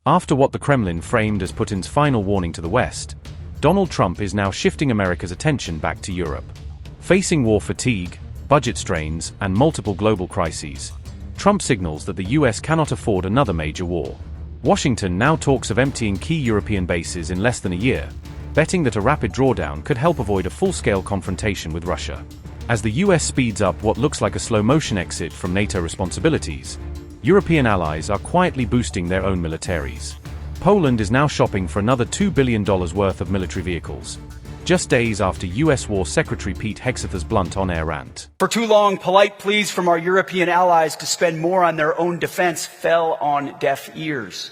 After what the Kremlin framed as Putin's final warning to the West, Donald Trump is now shifting America's attention back to Europe. Facing war fatigue, budget strains, and multiple global crises, Trump signals that the US cannot afford another major war. Washington now talks of emptying key European bases in less than a year, betting that a rapid drawdown could help avoid a full-scale confrontation with Russia. As the US speeds up what looks like a slow-motion exit from NATO responsibilities, European allies are quietly boosting their own militaries. Poland is now shopping for another $2 billion worth of military vehicles, just days after US War Secretary Pete Hegseth's blunt on-air rant. For too long, polite pleas from our European allies to spend more on their own defense fell on deaf ears.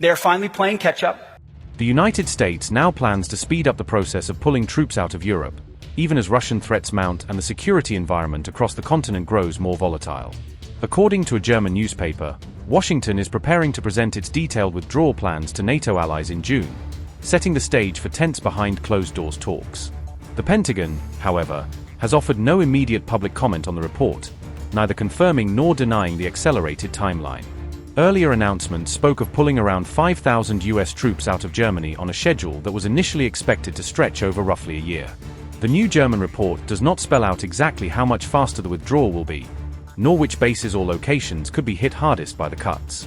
They are finally playing catch-up. The United States now plans to speed up the process of pulling troops out of Europe, even as Russian threats mount and the security environment across the continent grows more volatile. According to a German newspaper, Washington is preparing to present its detailed withdrawal plans to NATO allies in June, setting the stage for tense behind-closed-doors talks. The Pentagon, however, has offered no immediate public comment on the report, neither confirming nor denying the accelerated timeline. Earlier announcements spoke of pulling around 5,000 US troops out of Germany on a schedule that was initially expected to stretch over roughly a year. The new German report does not spell out exactly how much faster the withdrawal will be, nor which bases or locations could be hit hardest by the cuts.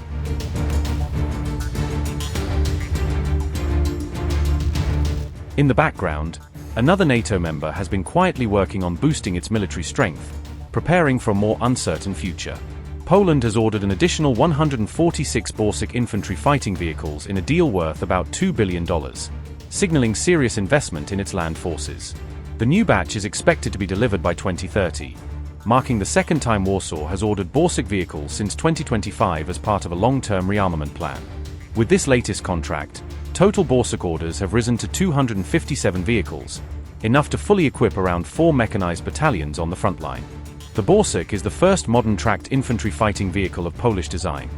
In the background, another NATO member has been quietly working on boosting its military strength, preparing for a more uncertain future. Poland has ordered an additional 146 Borsuk infantry fighting vehicles in a deal worth about $2 billion, signaling serious investment in its land forces. The new batch is expected to be delivered by 2030, marking the second time Warsaw has ordered Borsuk vehicles since 2025 as part of a long-term rearmament plan. With this latest contract, total Borsuk orders have risen to 257 vehicles, enough to fully equip around 4 mechanized battalions on the front line. The Borsuk is the first modern tracked infantry fighting vehicle of Polish design,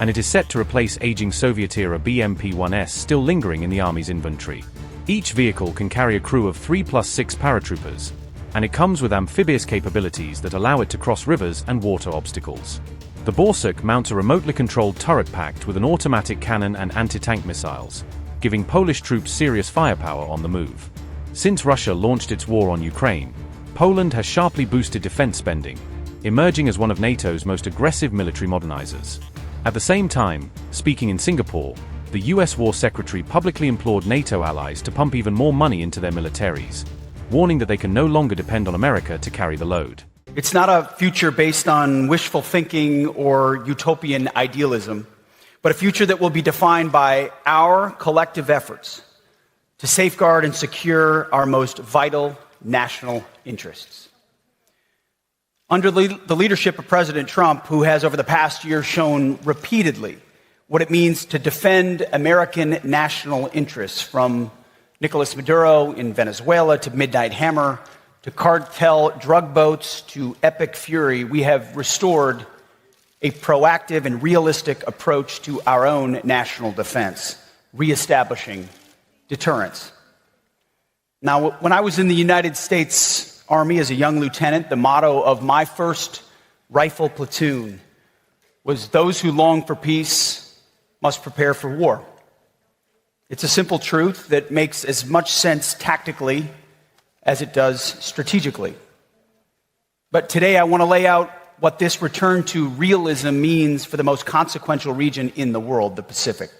and it is set to replace aging Soviet-era BMP-1s still lingering in the Army's inventory. Each vehicle can carry a crew of 3+6 paratroopers, and it comes with amphibious capabilities that allow it to cross rivers and water obstacles. The Borsuk mounts a remotely controlled turret packed with an automatic cannon and anti-tank missiles, giving Polish troops serious firepower on the move. Since Russia launched its war on Ukraine, Poland has sharply boosted defense spending, emerging as one of NATO's most aggressive military modernizers. At the same time, speaking in Singapore, the US War Secretary publicly implored NATO allies to pump even more money into their militaries, warning that they can no longer depend on America to carry the load. It's not a future based on wishful thinking or utopian idealism, but a future that will be defined by our collective efforts to safeguard and secure our most vital national interests. Under the leadership of President Trump, who has over the past year shown repeatedly what it means to defend American national interests, from Nicolas Maduro in Venezuela to Midnight Hammer to cartel drug boats to epic fury, we have restored a proactive and realistic approach to our own national defense, reestablishing deterrence. Now, when I was in the United States Army as a young lieutenant, the motto of my first rifle platoon was, "Those who long for peace must prepare for war." It's a simple truth that makes as much sense tactically as it does strategically. But today I want to lay out what this return to realism means for the most consequential region in the world, the Pacific.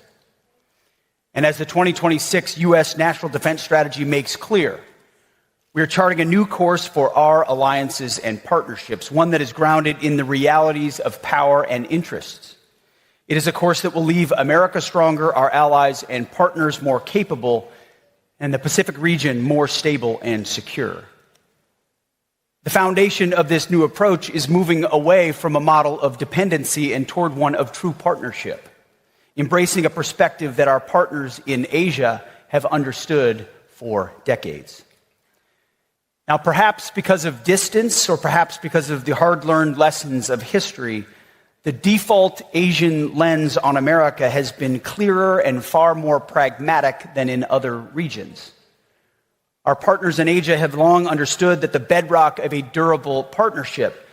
And as the 2026 U.S. National Defense Strategy makes clear, we are charting a new course for our alliances and partnerships, one that is grounded in the realities of power and interests. It is a course that will leave America stronger, our allies and partners more capable, and the Pacific region more stable and secure. The foundation of this new approach is moving away from a model of dependency and toward one of true partnership, embracing a perspective that our partners in Asia have understood for decades. Now, perhaps because of distance, or perhaps because of the hard-learned lessons of history, the default Asian lens on America has been clearer and far more pragmatic than in other regions. Our partners in Asia have long understood that the bedrock of a durable partnership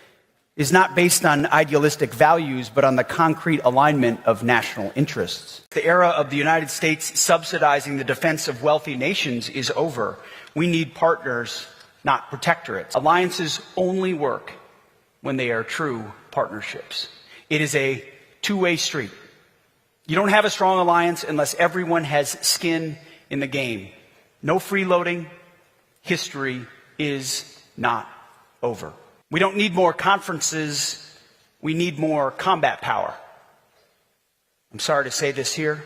is not based on idealistic values, but on the concrete alignment of national interests. The era of the United States subsidizing the defense of wealthy nations is over. We need partners, not protectorates. Alliances only work when they are true partnerships. It is a two-way street. You don't have a strong alliance unless everyone has skin in the game. No freeloading. History is not over. We don't need more conferences. We need more combat power. I'm sorry to say this here.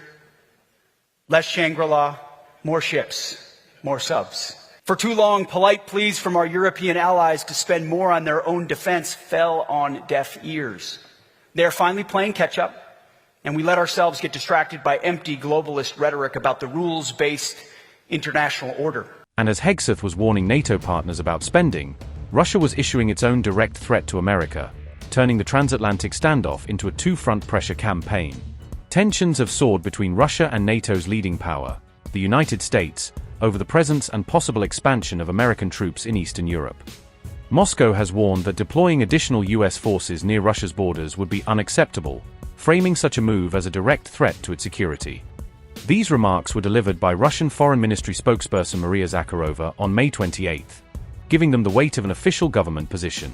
Less Shangri-La, more ships, more subs. For too long, polite pleas from our European allies to spend more on their own defense fell on deaf ears. They are finally playing catch-up, and we let ourselves get distracted by empty globalist rhetoric about the rules-based international order. And as Hegseth was warning NATO partners about spending, Russia was issuing its own direct threat to America, turning the transatlantic standoff into a two-front pressure campaign. Tensions have soared between Russia and NATO's leading power, the United States, over the presence and possible expansion of American troops in Eastern Europe. Moscow has warned that deploying additional US forces near Russia's borders would be unacceptable, framing such a move as a direct threat to its security. These remarks were delivered by Russian Foreign Ministry spokesperson Maria Zakharova on May 28, giving them the weight of an official government position.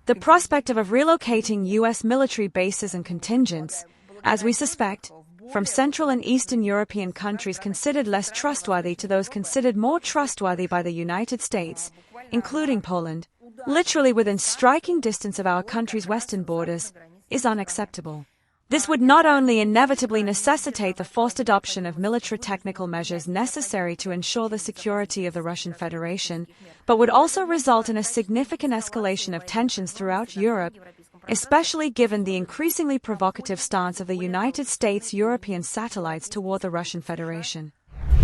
The prospect of relocating U.S. military bases and contingents, as we suspect, from Central and Eastern European countries considered less trustworthy to those considered more trustworthy by the United States, including Poland, literally within striking distance of our country's western borders, is unacceptable. This would not only inevitably necessitate the forced adoption of military technical measures necessary to ensure the security of the Russian Federation, but would also result in a significant escalation of tensions throughout Europe, especially given the increasingly provocative stance of the United States' European satellites toward the Russian Federation.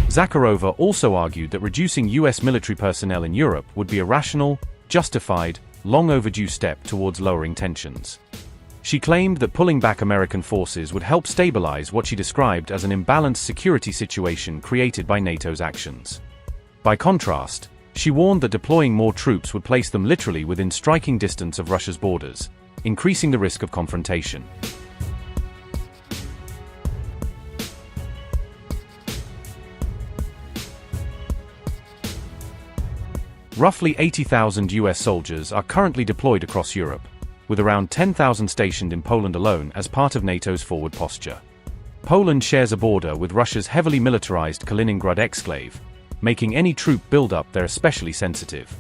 Zakharova also argued that reducing US military personnel in Europe would be a rational, justified, long overdue step towards lowering tensions. She claimed that pulling back American forces would help stabilize what she described as an imbalanced security situation created by NATO's actions. By contrast, she warned that deploying more troops would place them literally within striking distance of Russia's borders, increasing the risk of confrontation. Roughly 80,000 US soldiers are currently deployed across Europe, with around 10,000 stationed in Poland alone as part of NATO's forward posture. Poland shares a border with Russia's heavily militarized Kaliningrad exclave, making any troop buildup there especially sensitive.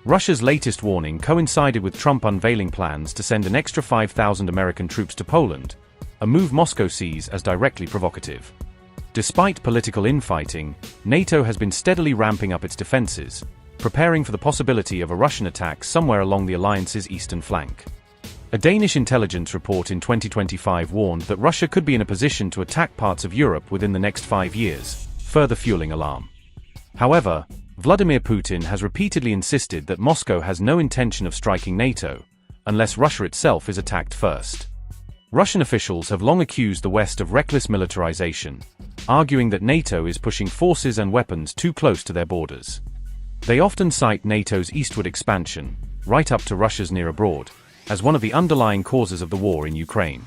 Russia's latest warning coincided with Trump unveiling plans to send an extra 5,000 American troops to Poland, a move Moscow sees as directly provocative. Despite political infighting, NATO has been steadily ramping up its defenses, preparing for the possibility of a Russian attack somewhere along the alliance's eastern flank. A Danish intelligence report in 2025 warned that Russia could be in a position to attack parts of Europe within the next 5 years, further fueling alarm. However, Vladimir Putin has repeatedly insisted that Moscow has no intention of striking NATO, unless Russia itself is attacked first. Russian officials have long accused the West of reckless militarization, arguing that NATO is pushing forces and weapons too close to their borders. They often cite NATO's eastward expansion, right up to Russia's near abroad, as one of the underlying causes of the war in Ukraine.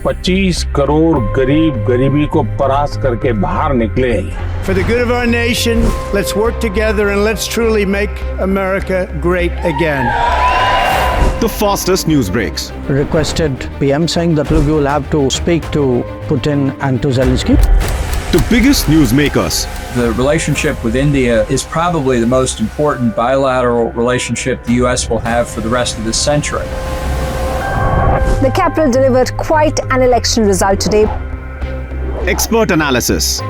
$25 crore गरीब गरीबी को परास्त करके बाहर निकले। For the good of our nation, let's work together and let's truly make America great again. The fastest news breaks. Requested PM saying that look, you will have to speak to Putin and to Zelensky. The biggest news makers. The relationship with India is probably the most important bilateral relationship the U.S. will have for the rest of this century. The capital delivered quite an election result today. Expert analysis.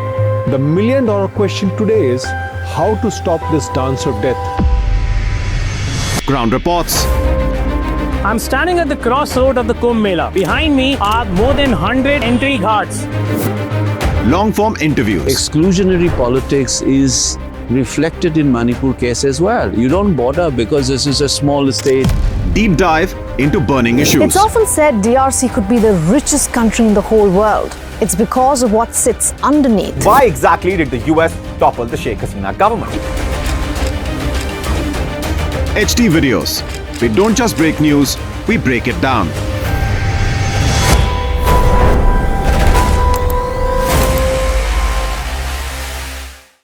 The million-dollar question today is how to stop this dance of death. Ground reports. I'm standing at the crossroad of the Kumbh Mela. Behind me are more than 100 entry ghats. Long-form interviews. Exclusionary politics is reflected in Manipur case as well. You don't bother because this is a small state. Deep dive into burning issues. It's often said DRC could be the richest country in the whole world. It's because of what sits underneath. Why exactly did the US topple the Sheikh Hasina government? HT videos. We don't just break news, we break it down.